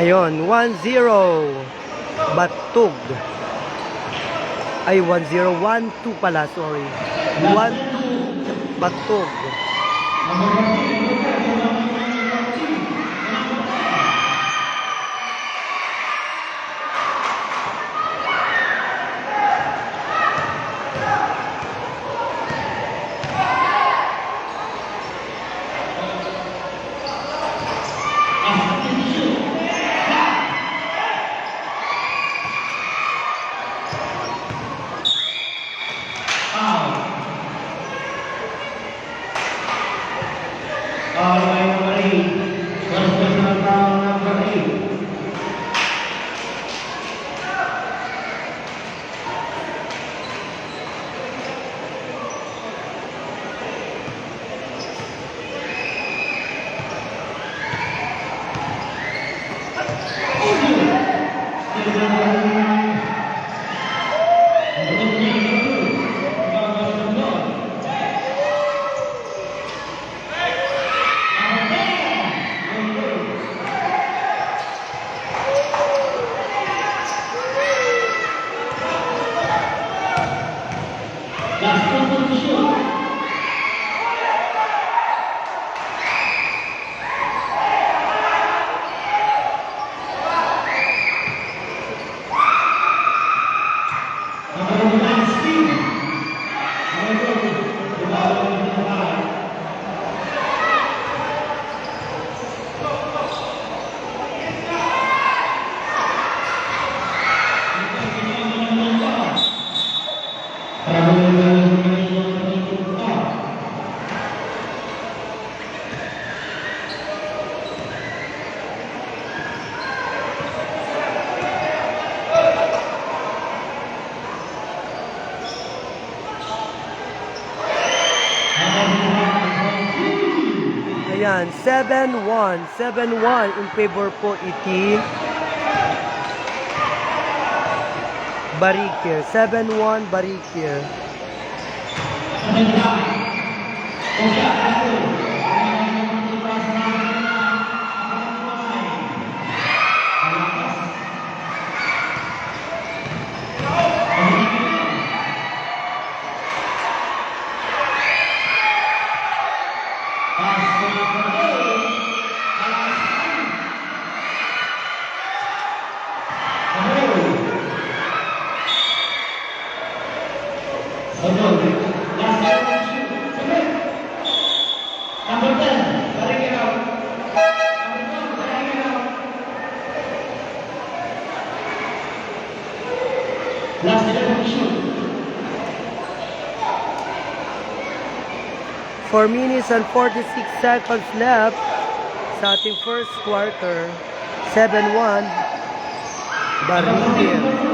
Ngayon, 1-0. Batug. Ay, 1-0. 1-2 pala, sorry. 1-2. Batug. Ayan, 7-1. 7-1 in favor po iti Barikir. 7-1 Barikir. Four minutes and 46 seconds left sa ating first quarter. 7-1 Barikir.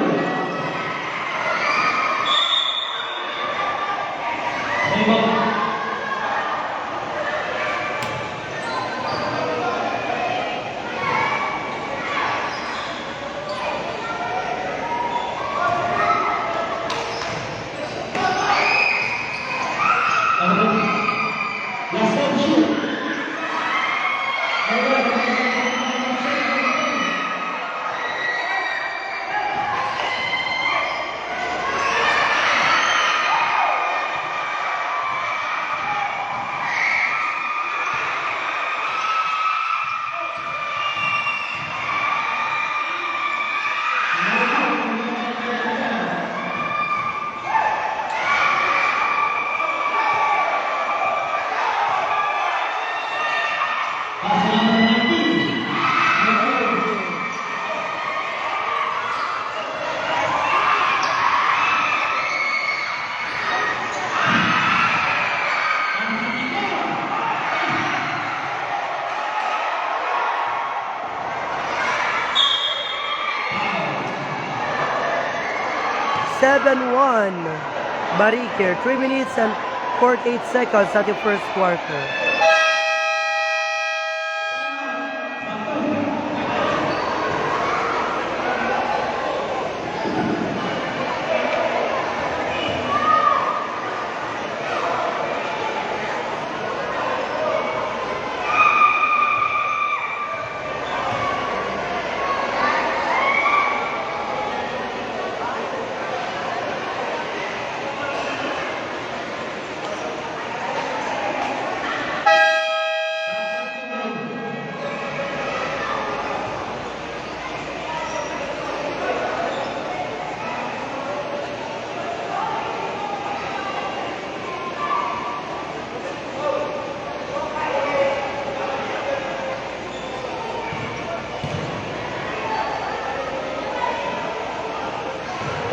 Barikir, 3 minutes and 48 seconds at the first quarter.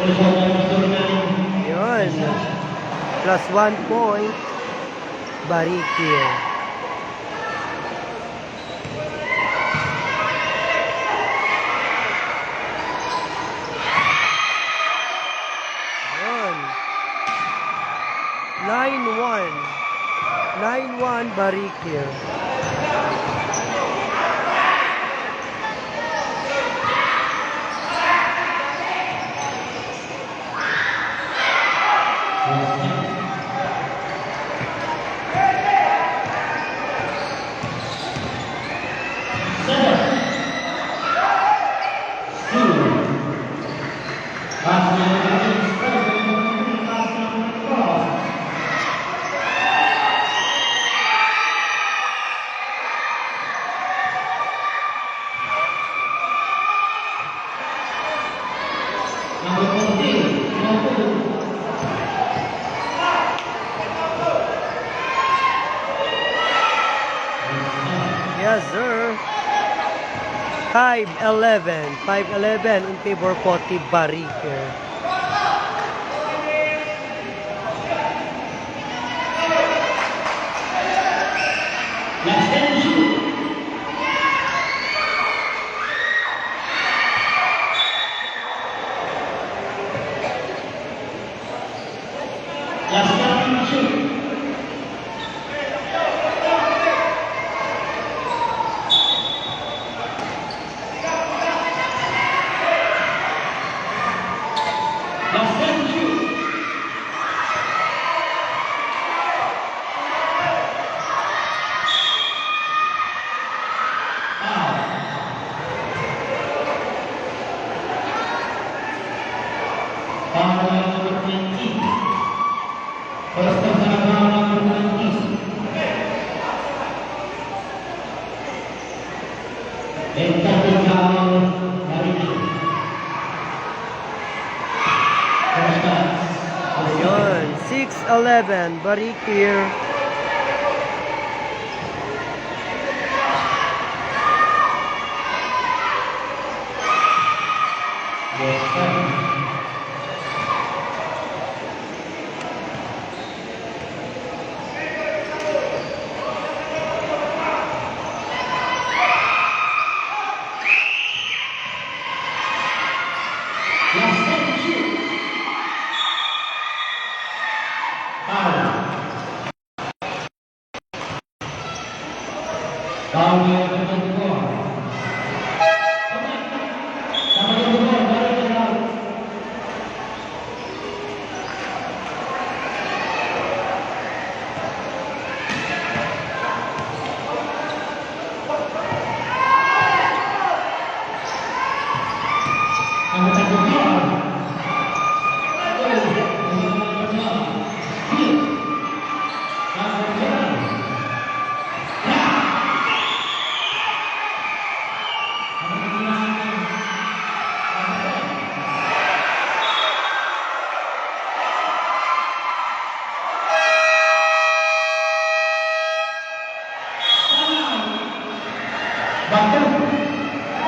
Yun. Plus 1 point. Barikir. Yun. 9-1. 9-1 Barikir. Yes, sir. 5-11. 5-11 in favor po ti Barikir. Ayun, 6-11 Barikir.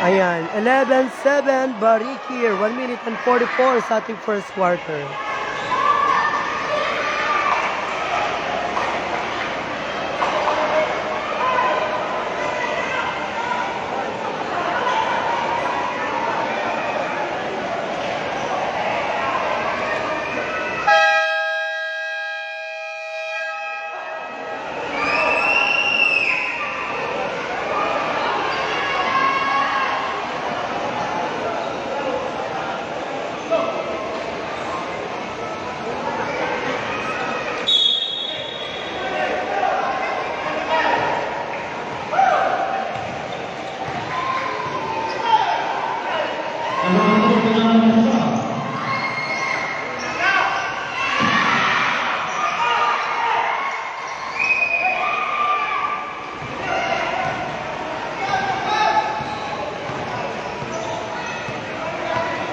Ayan, 11-7 Barikir. 1 minute and 44 sa ating first quarter.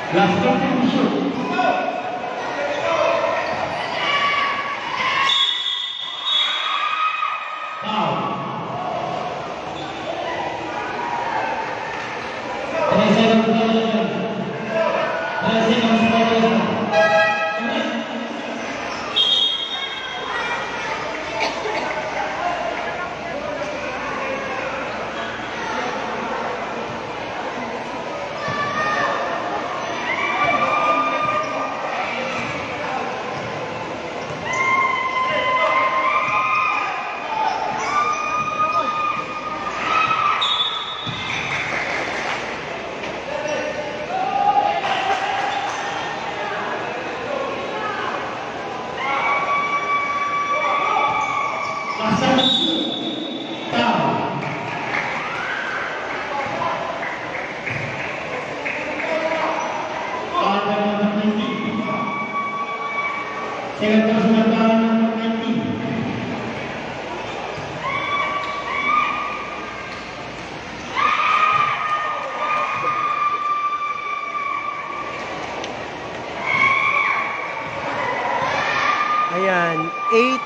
Last one shoot. Foul. 3 seconds. 3 seconds. Second personal foul number 19. Ayan,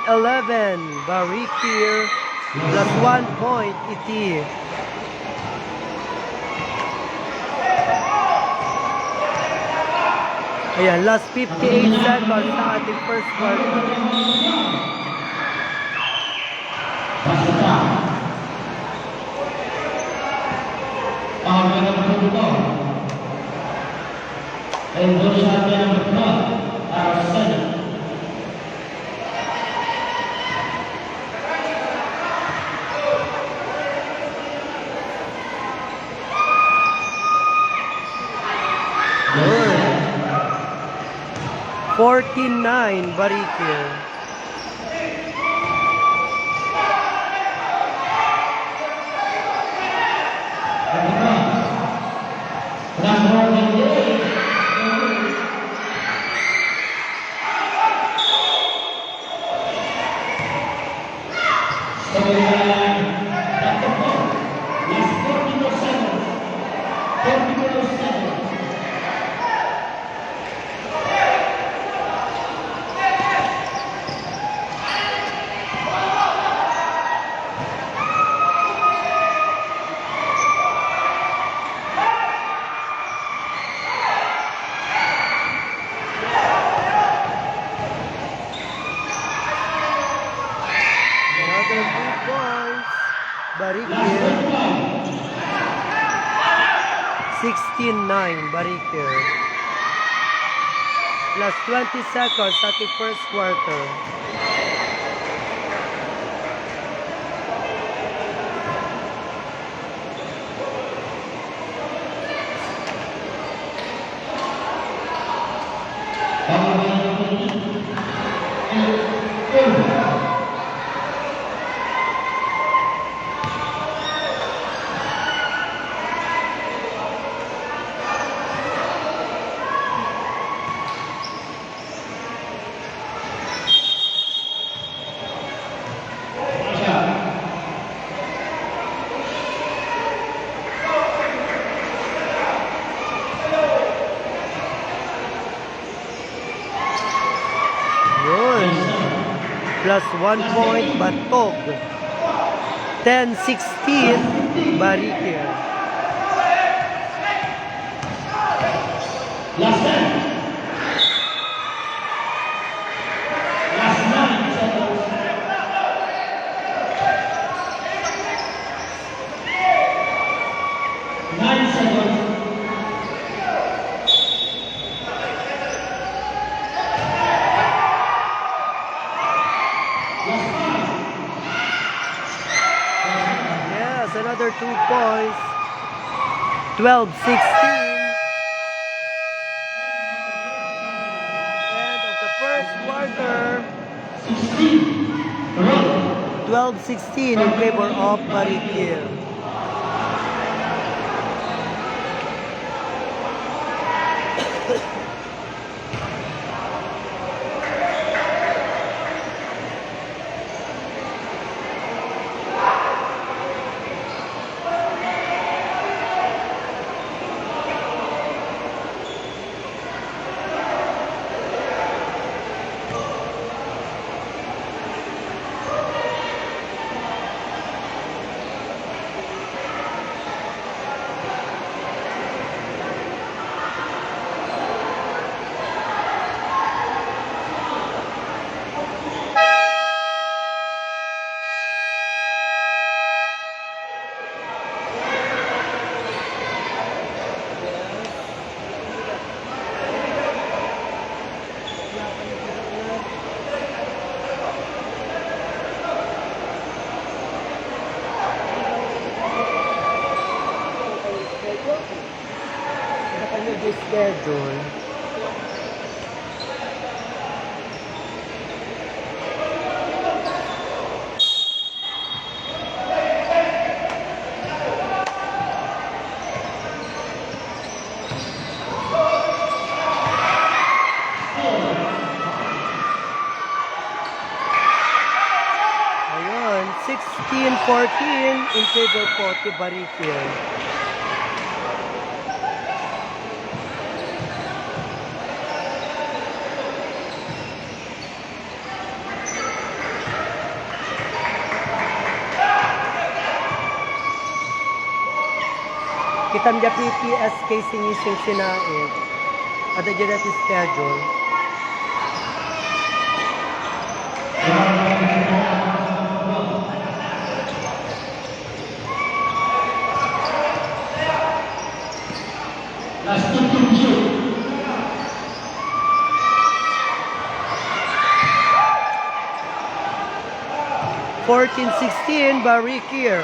8-11, Barikir, plus 1 point, Iti. Ayan, last 58 seconds sa ating first quarter. Pass attack. Foul by number 24. And goal shot by number 12. Para sa Senate. Good. 14-9, Barikir. Another 2 points. Barikir. 16-9, Barikir. Last 20 seconds at the first quarter. Yun. Plus 1 point, Batog. 10-16, Barikir. Last 10. Last 9 seconds. Nine seconds. Yes, another 2 points. 12-16. End of the first quarter. 16. Roll. 12-16 in favor of Barikir. Schedule. 16-14 in favor po kay Barikir. Kitam dia PPS casing ising sinaid. Ada dyan natin schedule. Last 15 14-16 Barikir.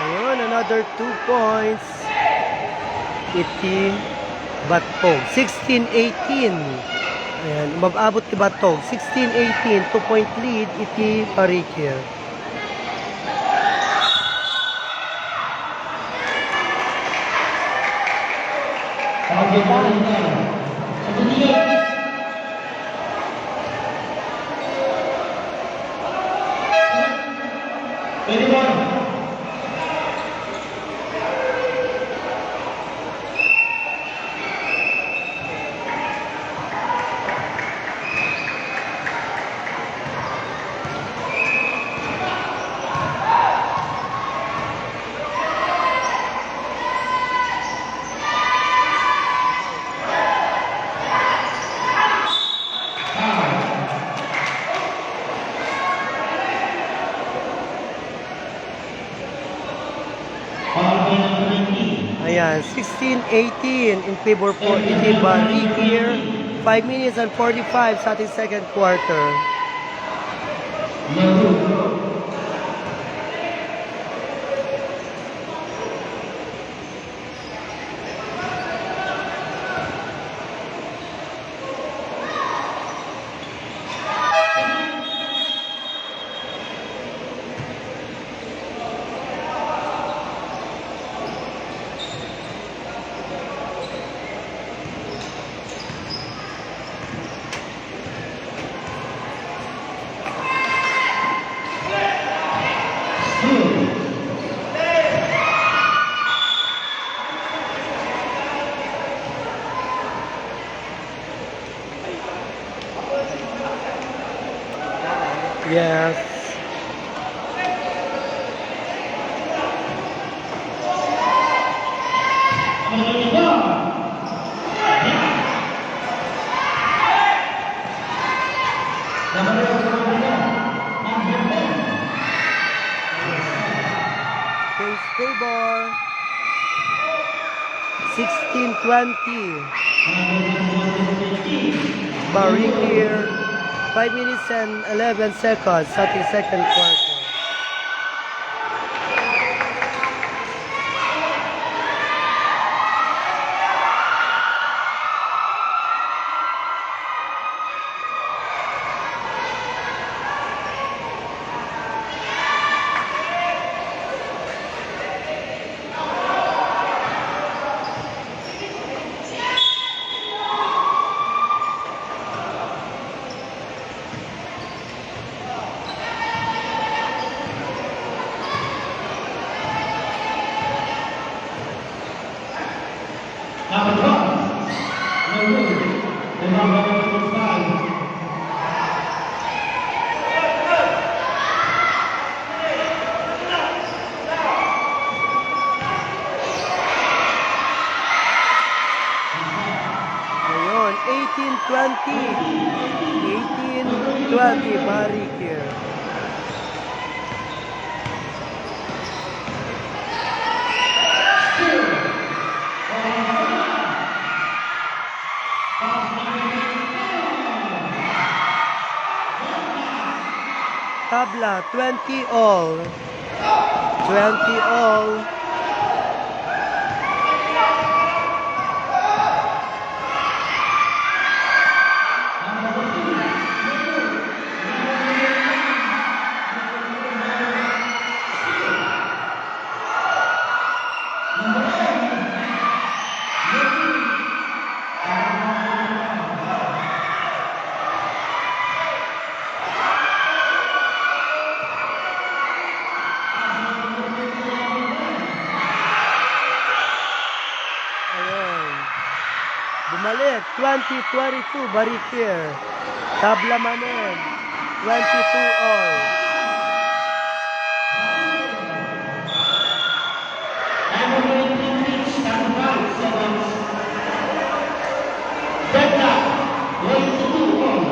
Ayun, another 2 points. Iti Batong. 16-18. Ayan, umabot kay Batong. 16-18. 2-point lead. Iti Barikir. Ayan, 16-18 in favor po iti Barikir. 5 minutes and 45 sa ating second quarter. Yes. Case favor. 16-20. Barikir. 5 minutes and 11 seconds sa ating second quarter. Number 12. The number 5. Ayun, 18-20. 18-20, Barry here. Tabla, 20 all. 20 all. Ayun. Bumalik, 20-22, Barikir. Tabla Manen, 22 all. Number 19 reached number 5 seconds. Delta, 22 all.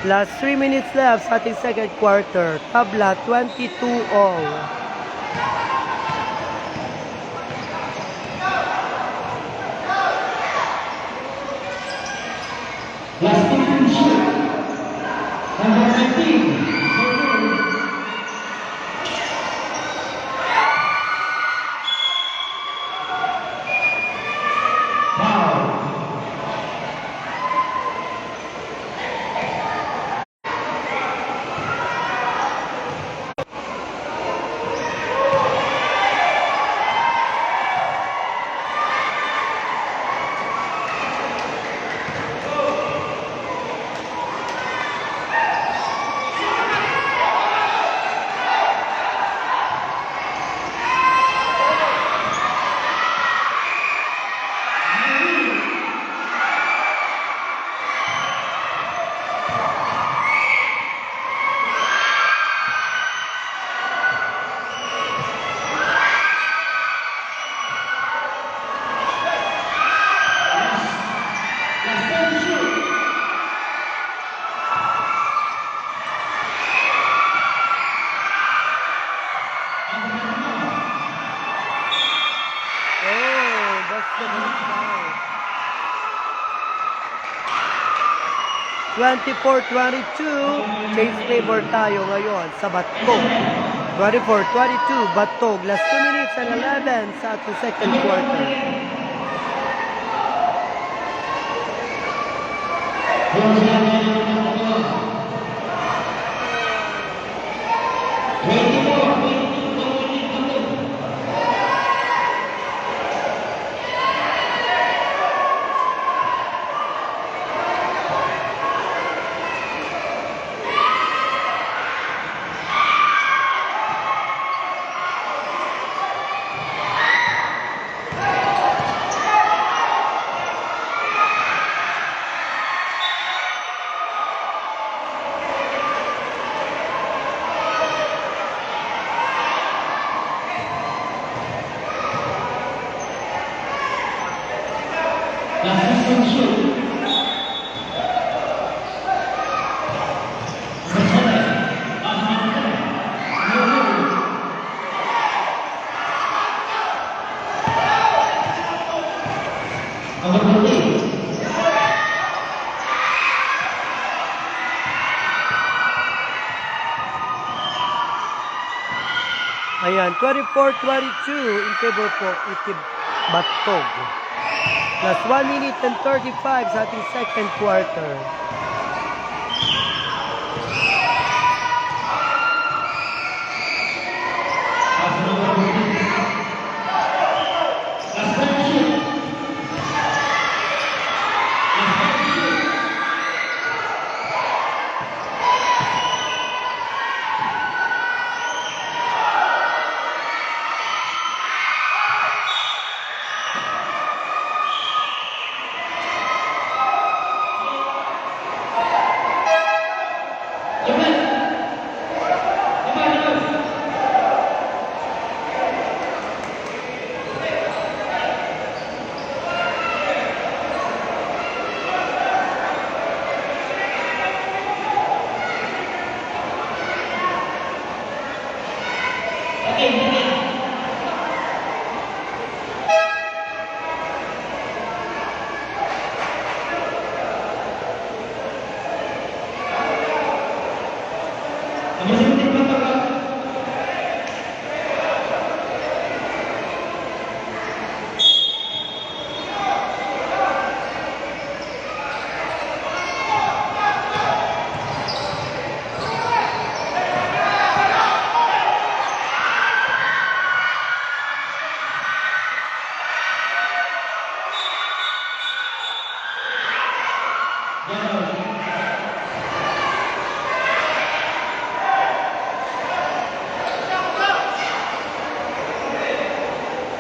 Last 3 minutes left sa ating second quarter. Tabla, 22 all. Last 15 shoot. Number 15. Foul. Oh, that's the foul. 24-22, change favor tayo ngayon sa Batog. 24-22, Batog. Last 2 minutes and 11 sa ating second quarter. one shoot. Number 7, Ahmad. Number 14. Ayan, 24-22 in favor po Itib Batog. Plus 1 minute and 35 sa ating second quarter.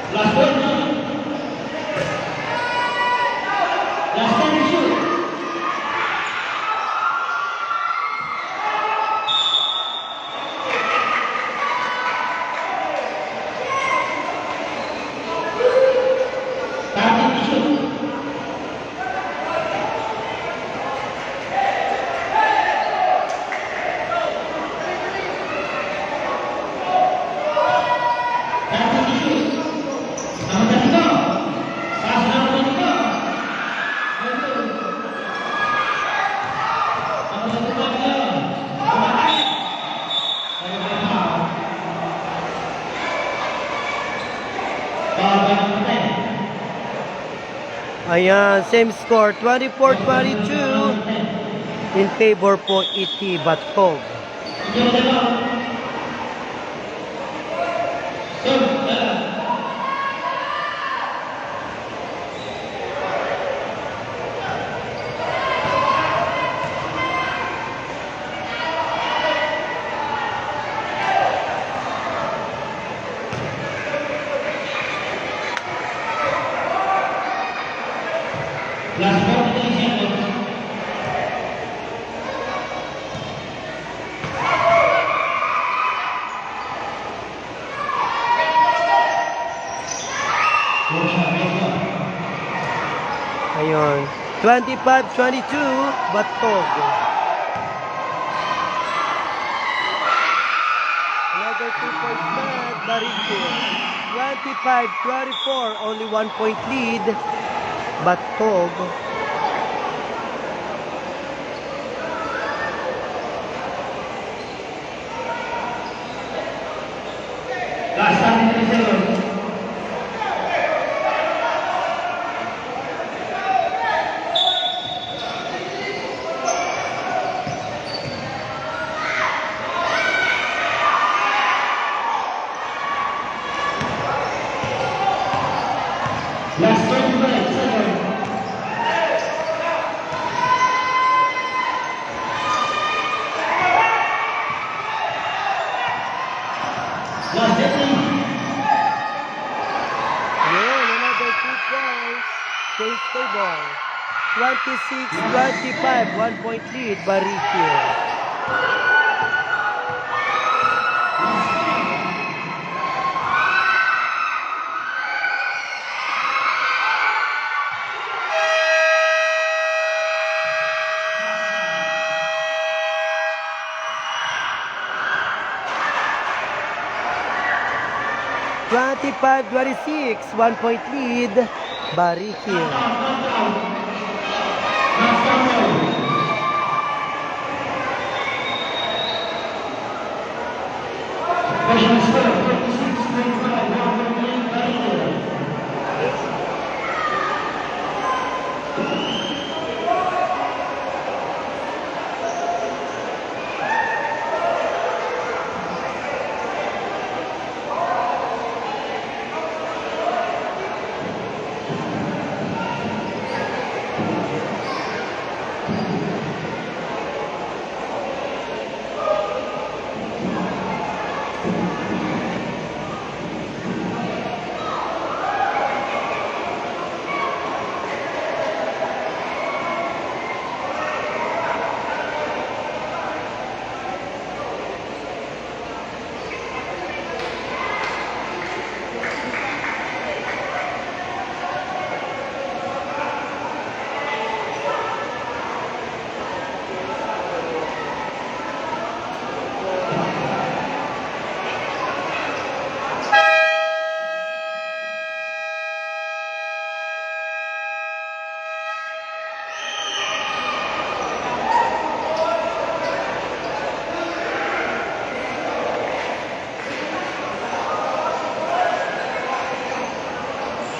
Last one. Last time to shoot. Starting to shoot. Starting to shoot. Number 3. Pass number 3. Ayan, same score, 24-22 in favor po Itib Batog. Last 43 seconds. Ayun, 25-22 Batog. Another 2 points back, Barito. 25-24, only 1 point lead. Batog. Last 33 seconds. Last 25 seconds. Last 15. Ayun, another 2 points. Chase table. 26-25, 1 point lead, Barito. 25-26, 1-point lead, Barikil. Question score, 56.5, 1.8, Barikil.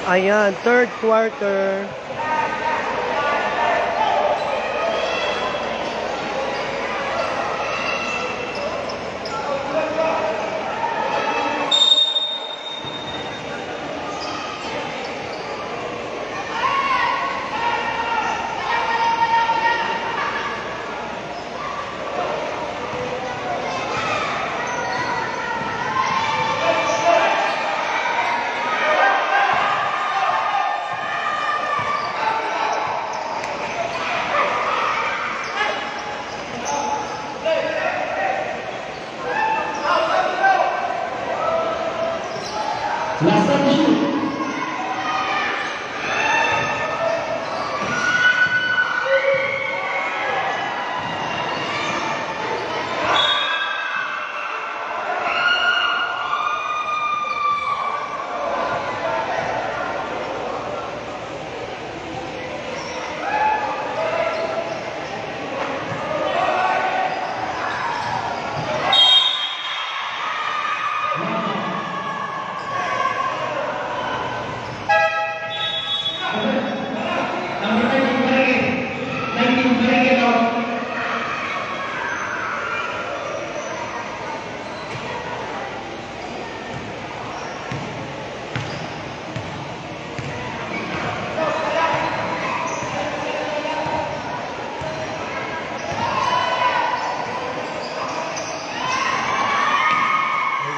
Ayan, third quarter. Last time to shoot.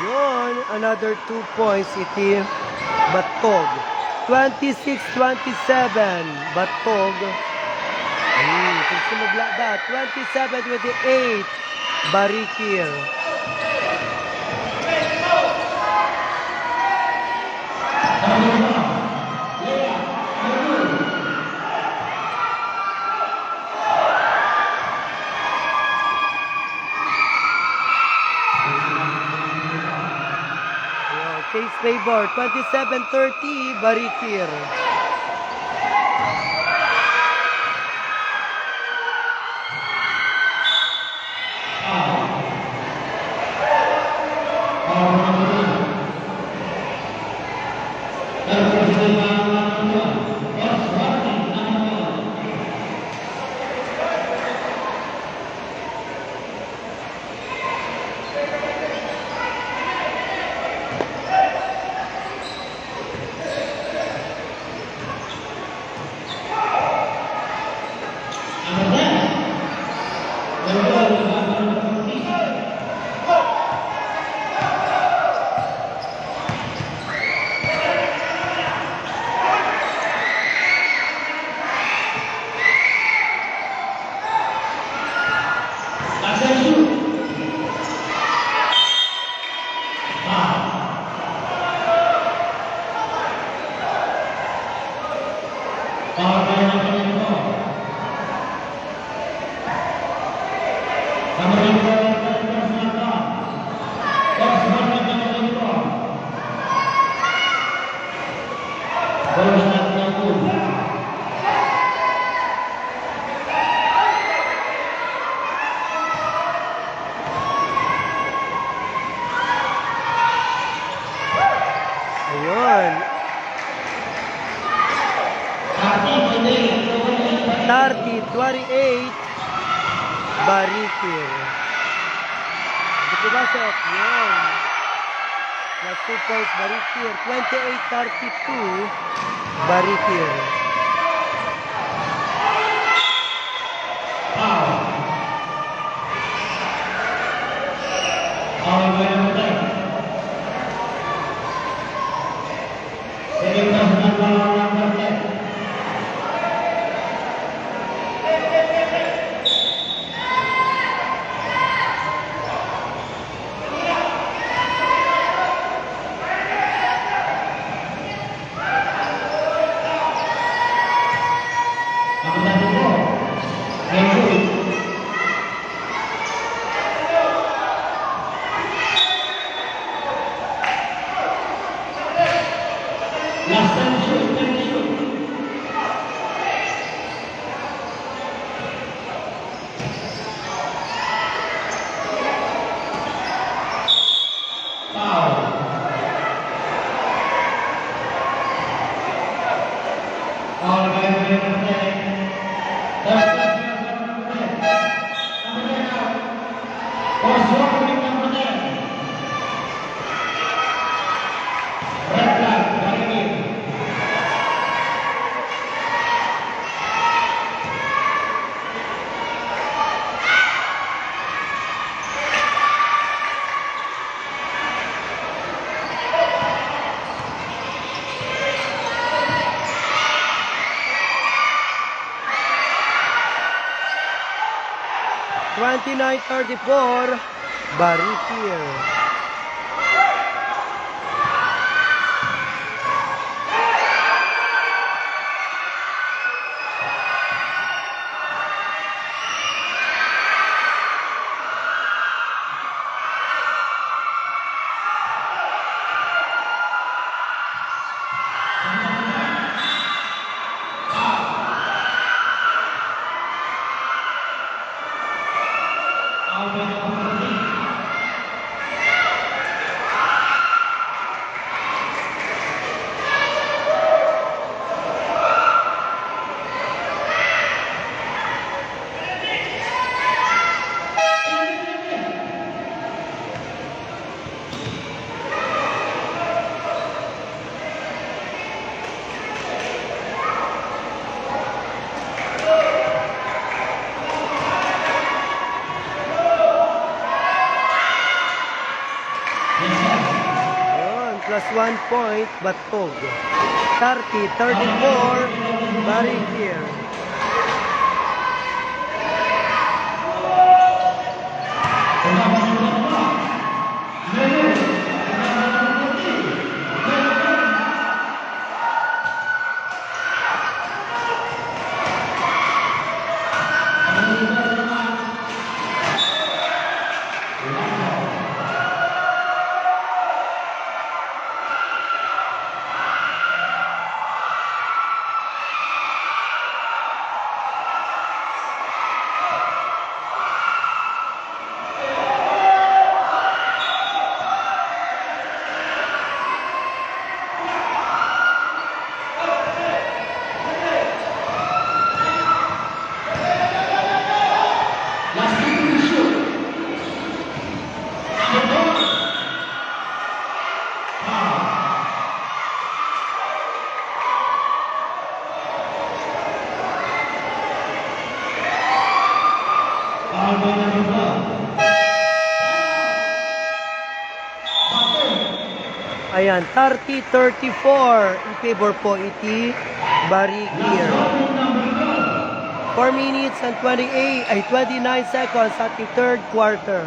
Ayun, another 2 points, iti Batog. 26-27, Batog. Ayun, kung sumubla ba, 27-28, Barikil. Case favor, 27-30, Barikil. Ayun. 30-28. Barikir. Hindi ko ba siya? Yun. Plus 2 points, Barikir. 28-32. Barikir. Last time shoot. $29-34. Barikir. Plus 1 point, Batog. 30-34, Barikir. Ayan, 30-34 in favor po iti Barikir. 4 minutes and 29 seconds at the third quarter.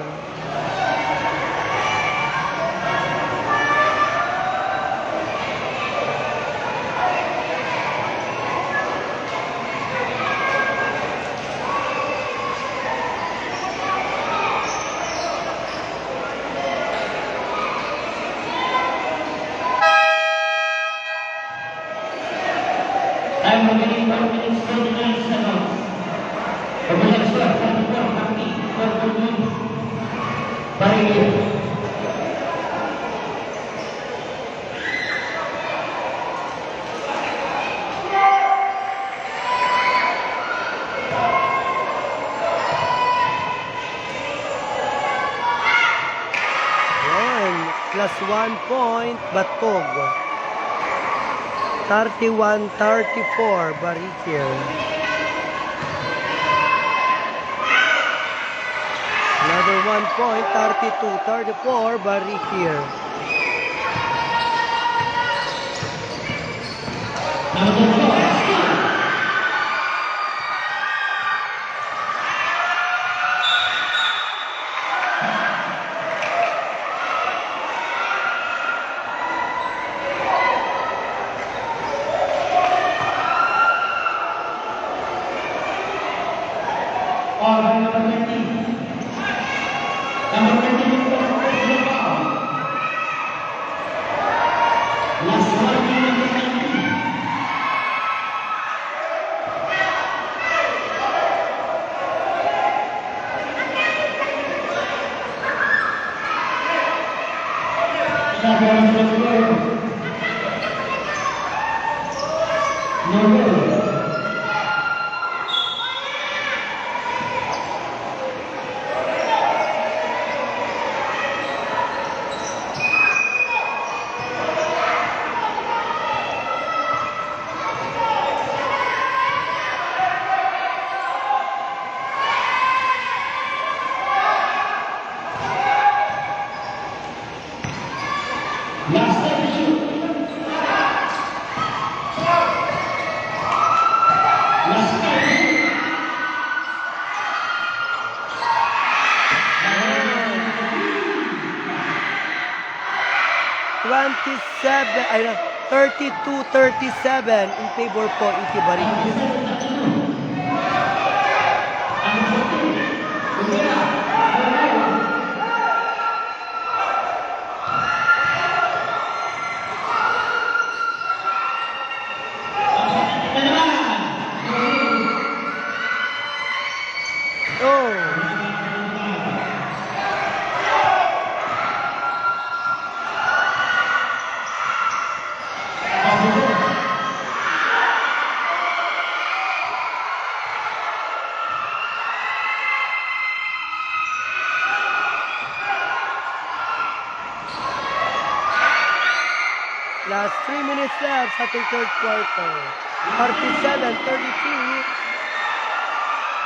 Time remaining 1 minute 39 seconds. Pagbulan sila, 44, Haki, 4-14, Barikir. Plus 1 point, Batog. 31-34, Barikir. Another 1 point, 32-34, Barikir. Ay, 32-37 in favor po Iti Barikir. Last 3 minutes left sa ating third quarter. 37-32,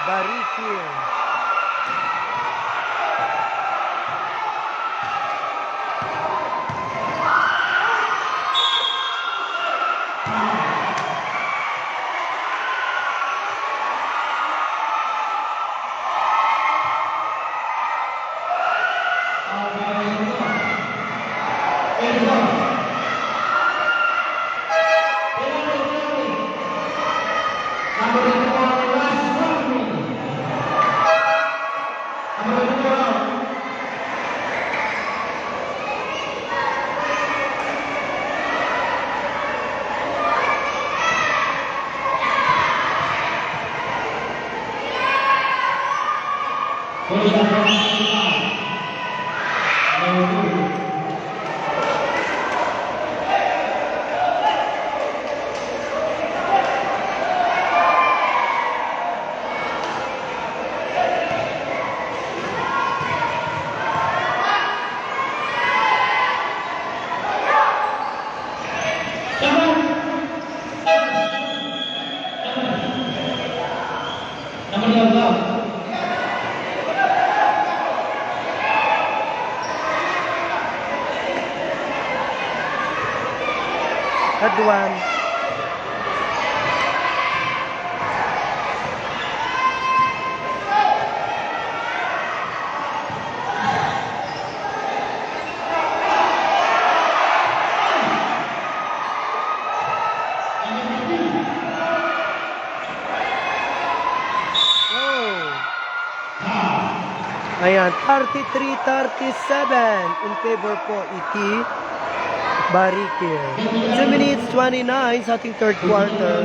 Barikir. Adwan. Ayan, 33-37 in favor po Iti Barikir. 2 minutes 29 sa ating third quarter.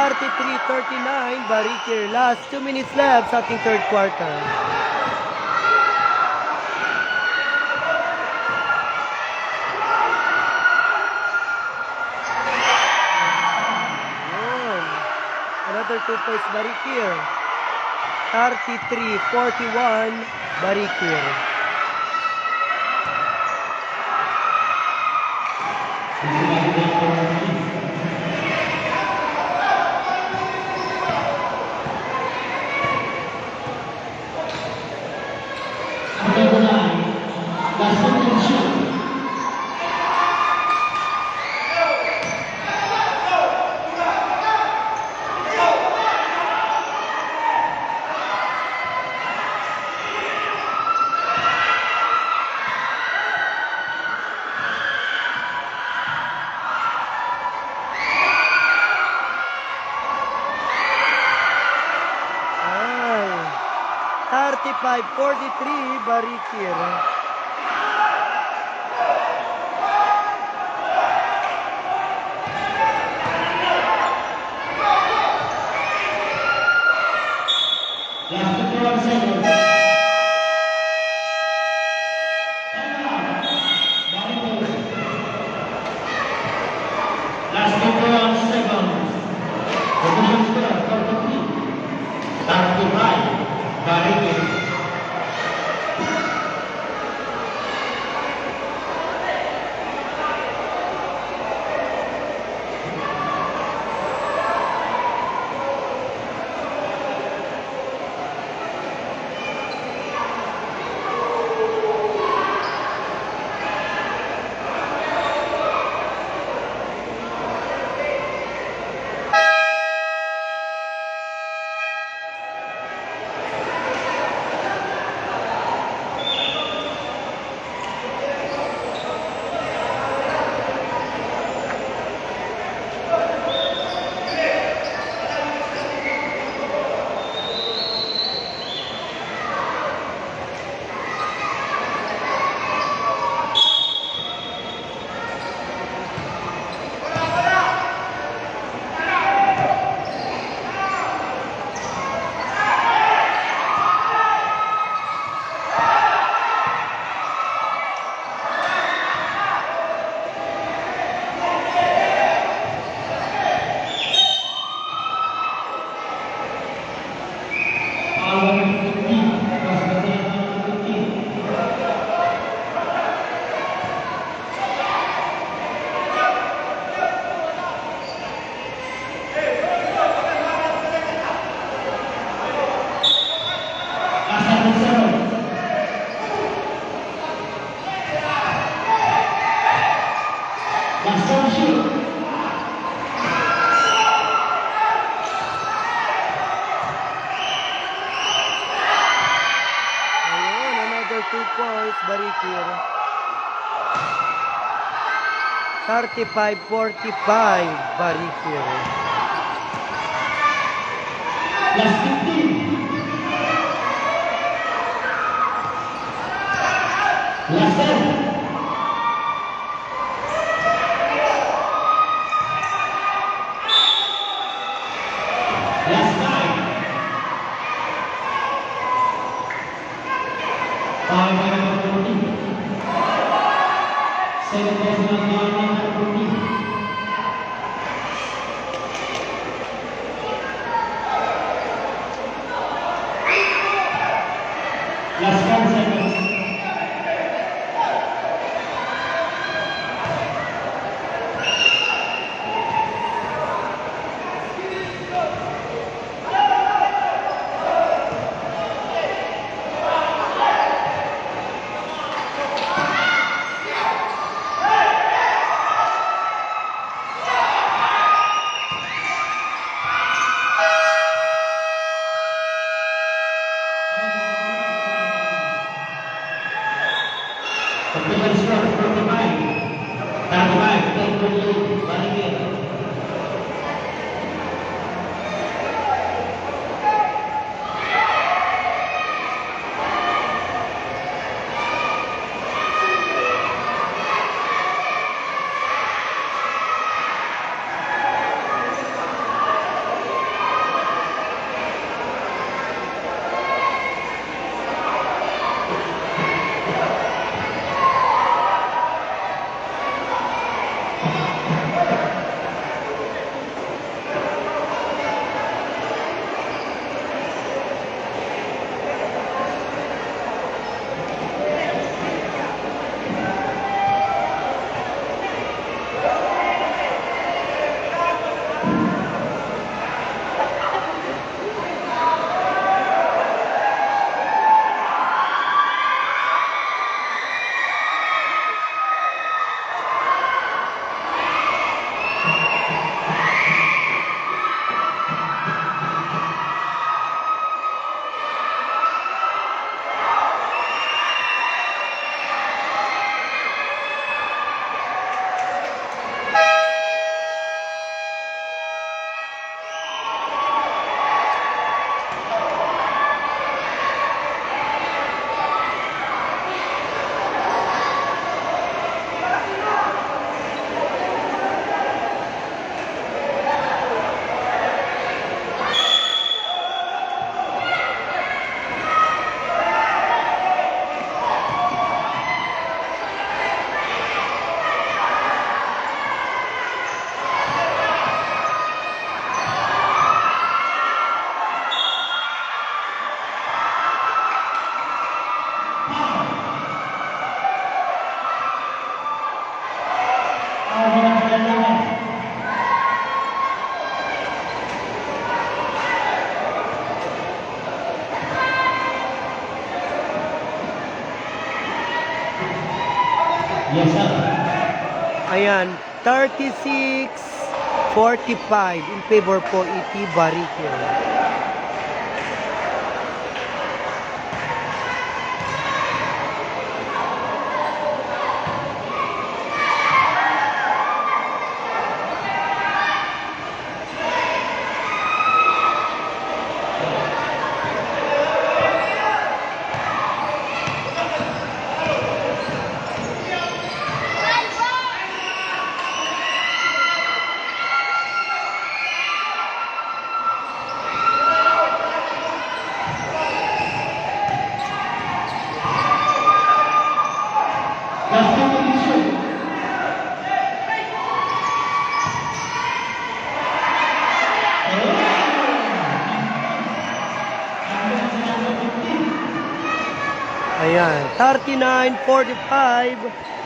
33-39, Barikir. Last 2 minutes left sa ating third quarter. Yun. Another 2 points, Barikir. 33-41, Barikir. Ay. 35-43, Barikir. Last 21 seconds. Position score 43. 35. Barikir. Ayun, another 2 points, Barikir. 35-45, Barikir. Last 15. Last 10. Last 9. 540. 7,940. Last 10 seconds. Yes, sir. Ayan, 36-45 in favor po ET Barikil. Last competition. Ayan, 39-45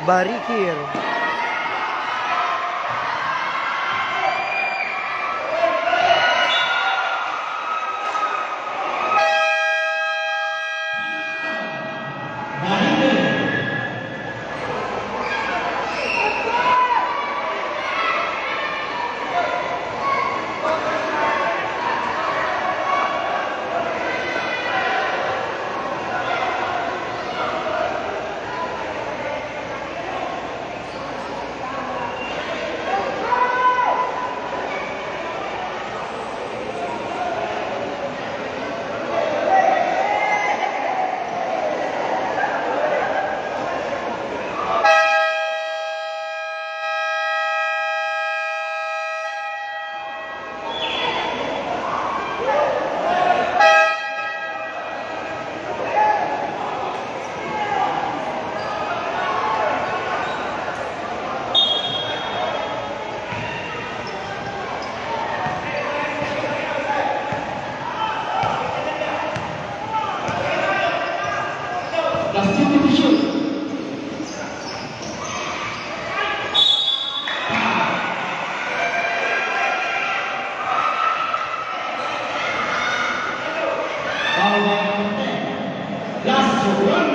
Barikil. Last competition. Last one.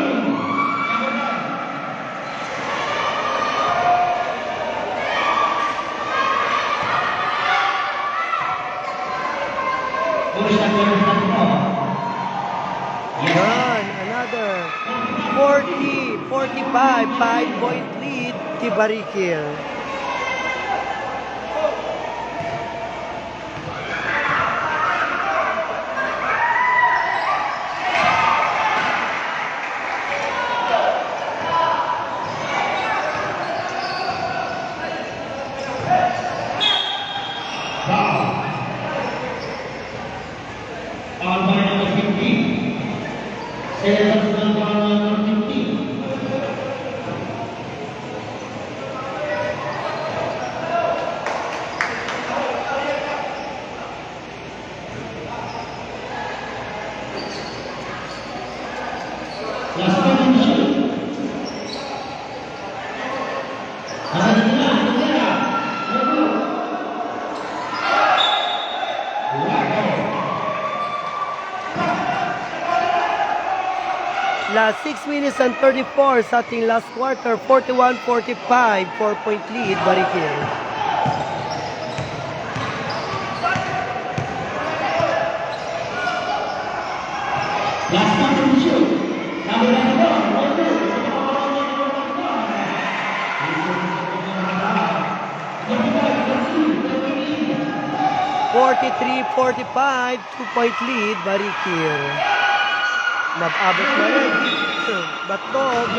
Yan, another 40-45, 5-point lead to Barikil. Foul by number 50. Selected foul number 50. Last competition. Last 6 minutes and 34 sa ating last quarter, 41-45, 4-point lead, Barikil. Last competition. Number 43-45, 2-point lead, Barikil. Mag-abot na rin. Batog.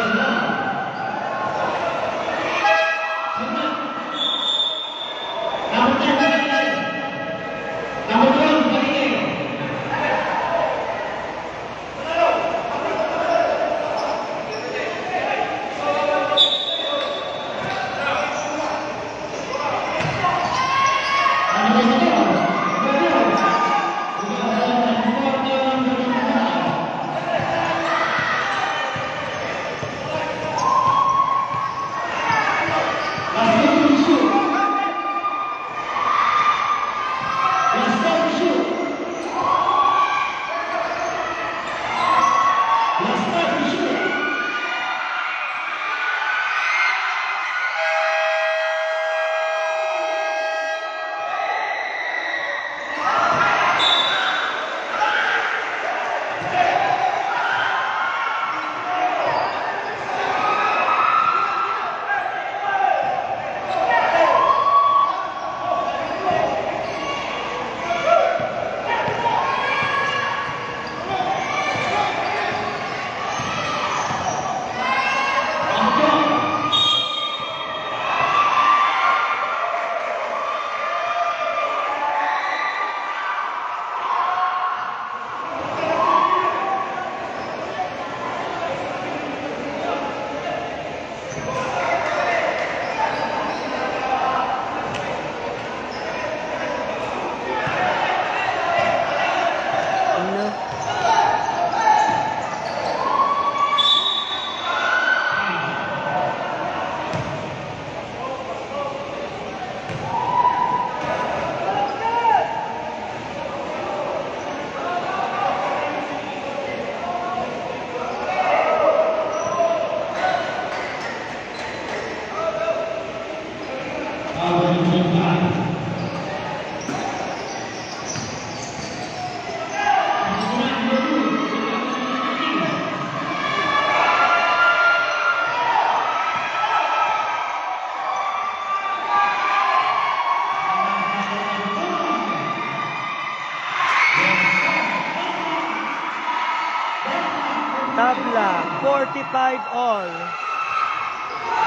Tabla, 45 all.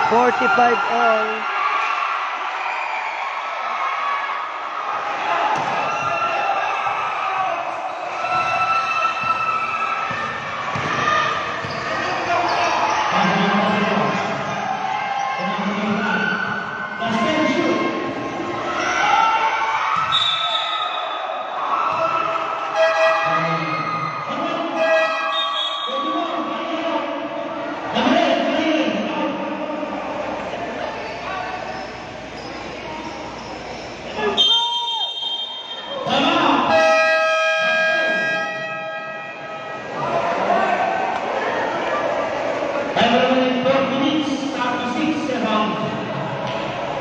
45 all. Time 4 minutes, 36 seconds.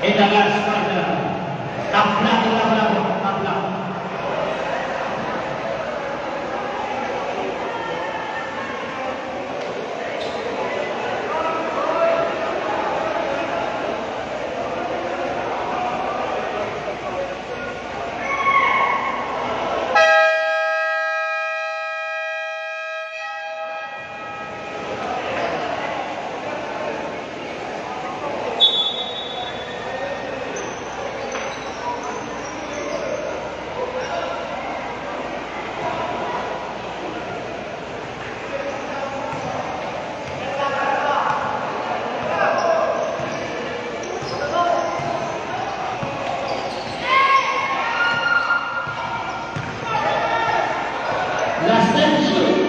In the last quarter. Tabla, tabla. Last 10 shoot.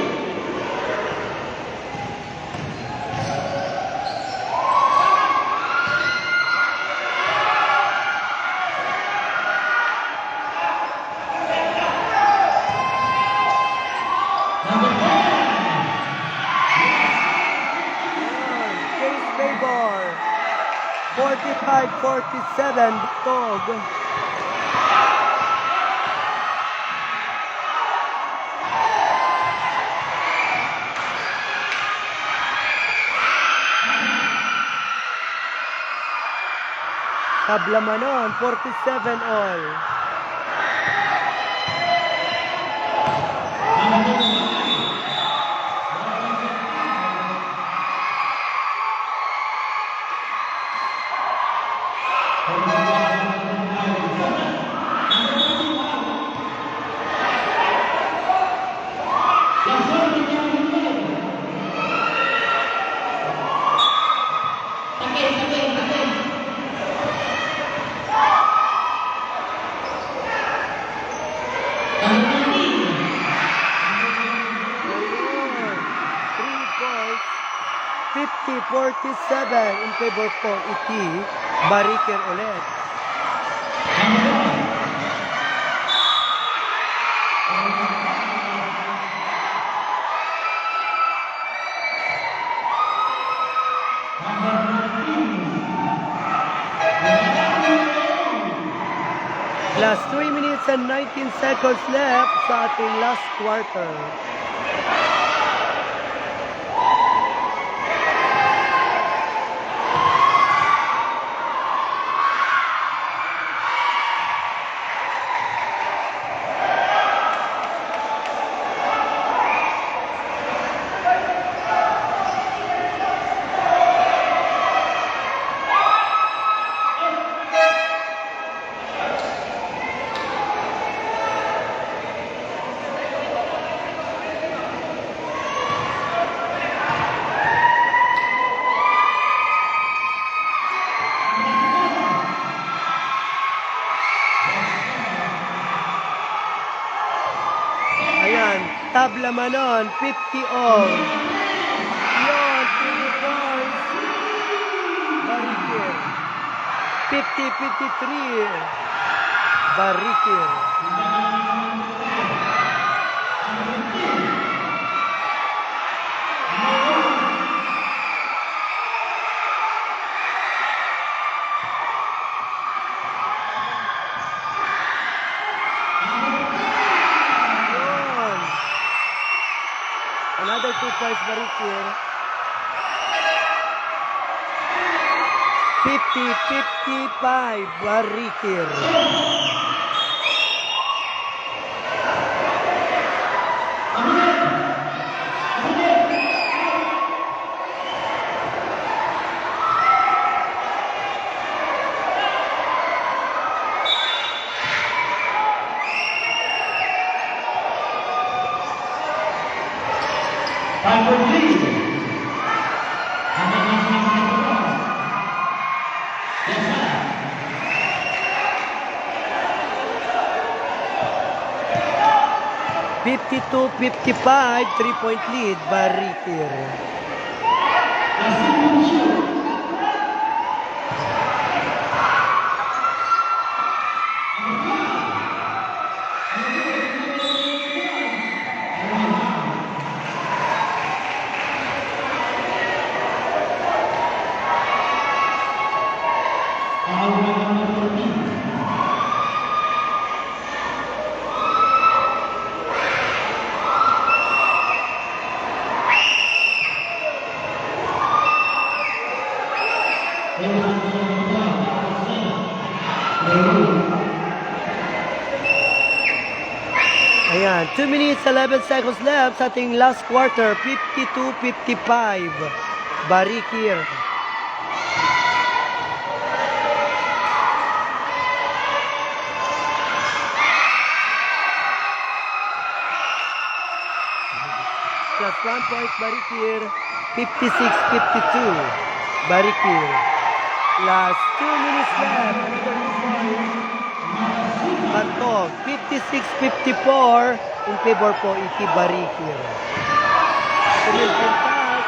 Number 10. Chase Babor, 45-47, Tog. Tabla Manon, 47 all. Ayun. 3 points. 50-47 in favor po iti Bariker ulit. Last 3 minutes and 19 seconds left sa ating last quarter. Ayan, Tabla Manon, 50 all. Yun, 3 points. Barikir. 50-53. Barikir. Yun. Another 2 points Barikir. 50-55 Barikir. 5-point lead. And then last one, yes, sir. 52-55, 3-point lead, Barikir. Ayan, 2 minutes, 11 seconds left sa ating last quarter, 52-55, Barikir. Plus 1 point, Barikir, 56-52, Barikir. Last 2 minutes left, another 2 points. Bato, 56-54 in favor po iti Barikir. Pintas.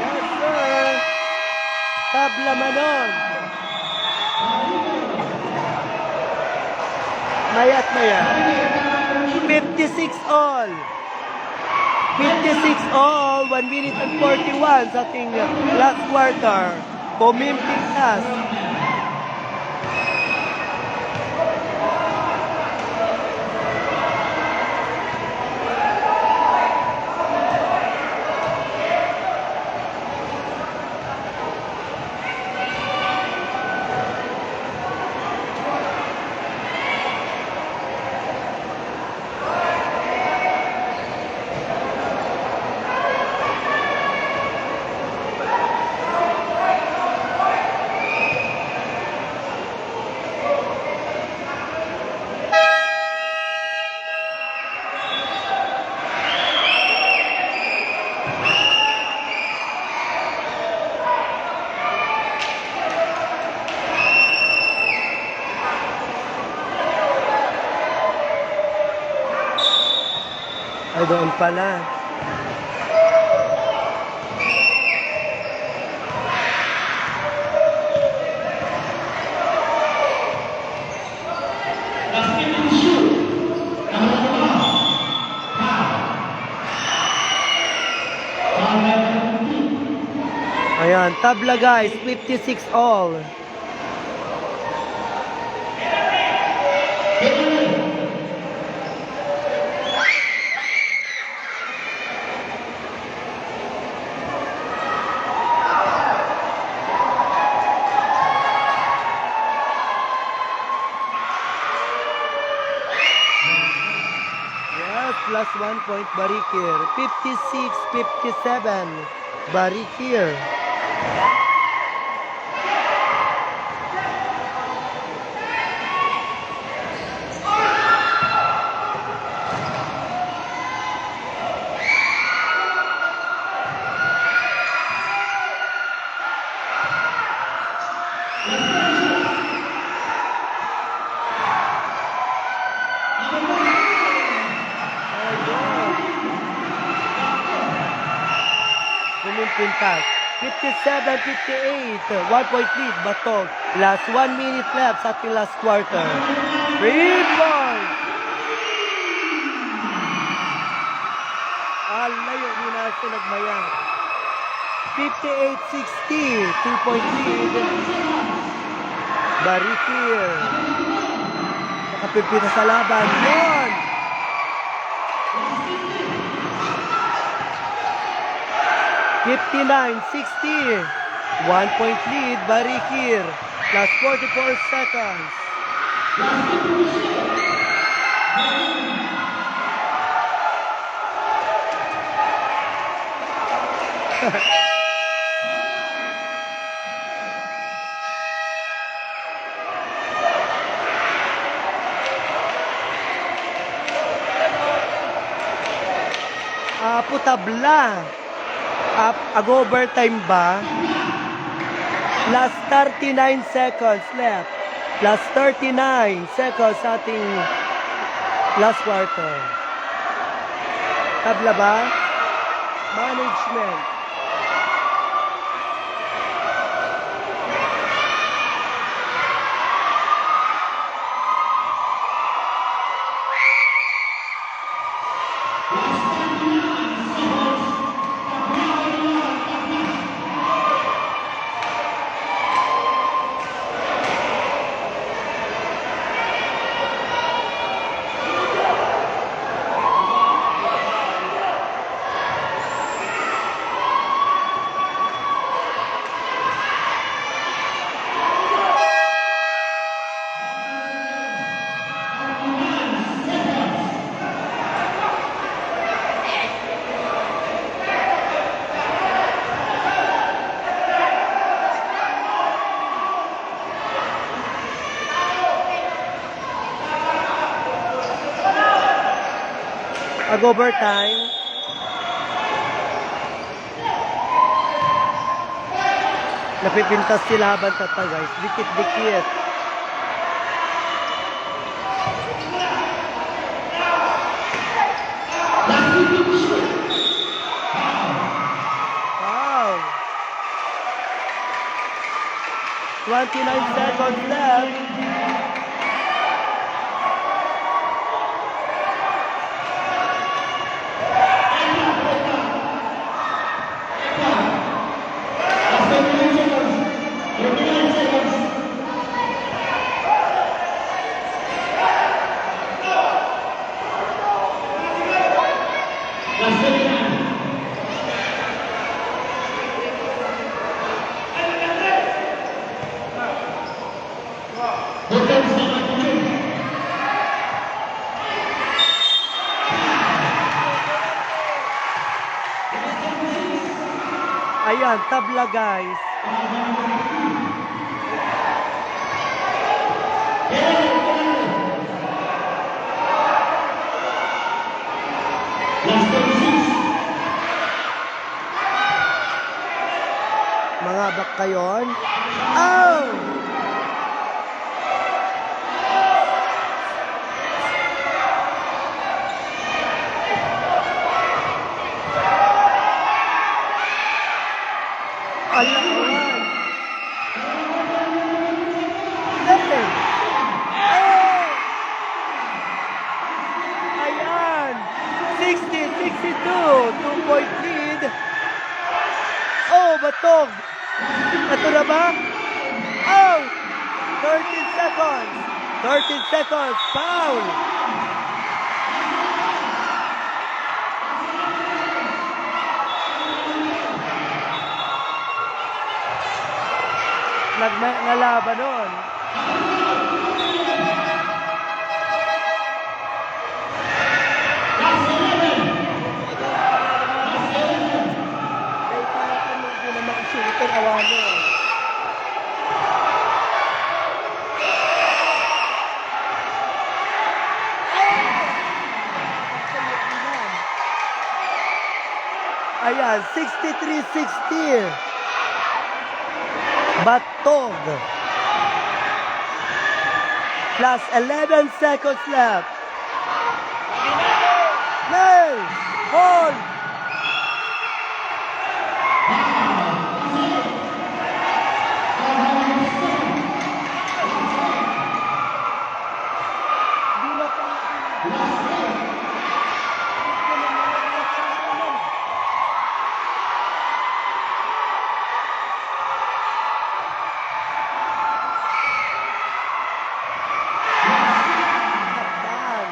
Yes, sir. Tabla manon. Mayat maya. 56 all. 56 all, 1 minute and 41 sa ating last quarter. Pumimpintas. Ay, doon pala. Ayan, tabla guys, 56 all. Plus 1 point Barikir. 56-57 Barikir. Pintas. 57-58. 1 point lead. Batog. Last 1 minute left sa ating last quarter. 3 points. Alayo ni natin nagmayang. 58-60. 2 point lead. Barikir. Nakapipita sa laban. Yon! 59-60. 1 point lead, Barikir. Last 44 seconds. putabla. Ag-overtime ba? Last 39 seconds left. Last 39 seconds sa ating last quarter. Tabla ba? Management. Ag-overtime. Napipintas sila habang tata guys. Dikit-dikit. Wow. 29 seconds left. Ayan, tabla guys. Mga bakayon. Oh! Ayan. Nothing. Oh! Ayan. 60-62. 2-point lead. Oh, batog. Ito na ba? Oh! 13 seconds. 13 seconds. Foul. Nalaban nun. Ay, para ka hindi na makasulitin awalo. Ayan, 63-60. Batog. Plus 11 seconds left. Play. Ball. Takpan.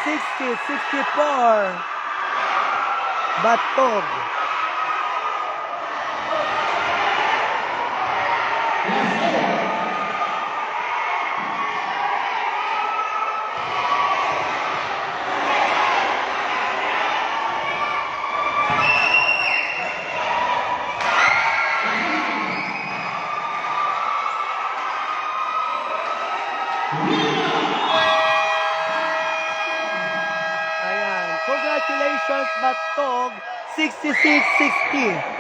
60-64. Batog. Ayan. Congratulations, Batog. Batog, 66-60.